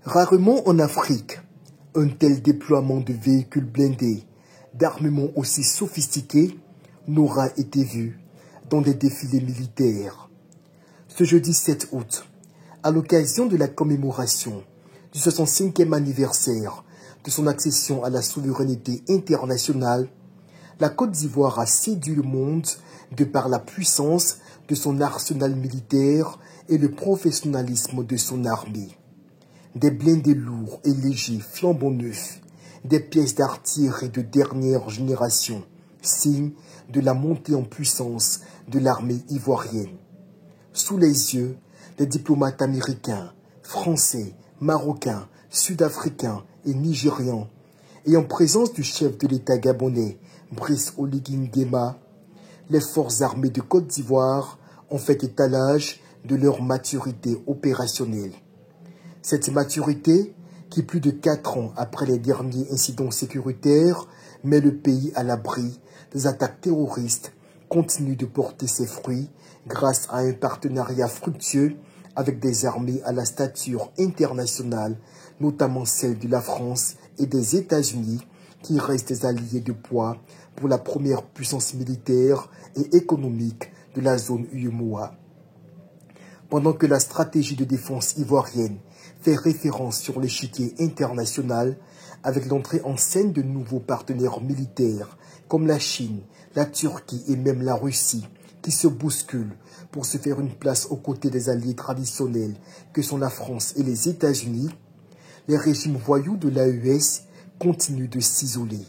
Rarement en Afrique, un tel déploiement de véhicules blindés, d'armements aussi sophistiqués, n'aura été vu dans des défilés militaires. Ce jeudi 7 août, à l'occasion de la commémoration du 65e anniversaire de son accession à la souveraineté internationale, la Côte d'Ivoire a séduit le monde de par la puissance de son arsenal militaire et le professionnalisme de son armée. Des blindés lourds et légers flambant neufs, des pièces d'artillerie de dernière génération, signe de la montée en puissance de l'armée ivoirienne. Sous les yeux des diplomates américains, français, marocains, sud-africains et nigérians, et en présence du chef de l'État gabonais, Brice Oligui Nguema, les forces armées de Côte d'Ivoire ont fait étalage de leur maturité opérationnelle. Cette maturité, qui plus de 4 ans après les derniers incidents sécuritaires, met le pays à l'abri des attaques terroristes, continue de porter ses fruits grâce à un partenariat fructueux avec des armées à la stature internationale, notamment celle de la France et des États-Unis, qui restent des alliés de poids pour la première puissance militaire et économique de la zone UEMOA. Pendant que la stratégie de défense ivoirienne fait référence sur l'échiquier international avec l'entrée en scène de nouveaux partenaires militaires comme la Chine, la Turquie et même la Russie qui se bousculent pour se faire une place aux côtés des alliés traditionnels que sont la France et les États-Unis, les régimes voyous de l'AES continuent de s'isoler.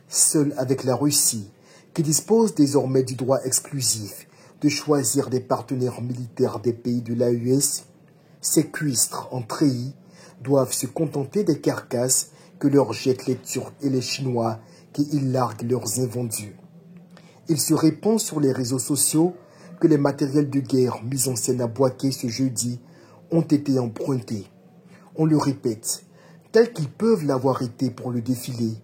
Seul avec la Russie, qui dispose désormais du droit exclusif de choisir des partenaires militaires des pays de l'AES, ces cuistres en treillis doivent se contenter des carcasses que leur jettent les Turcs et les Chinois qui y larguent leurs invendus. Il se répand sur les réseaux sociaux que les matériels de guerre mis en scène à Bouaké ce jeudi ont été empruntés. On le répète, tels qu'ils peuvent l'avoir été pour le défilé,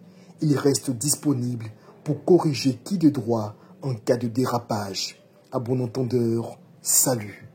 ils restent disponibles pour corriger qui de droit en cas de dérapage. À bon entendeur, salut.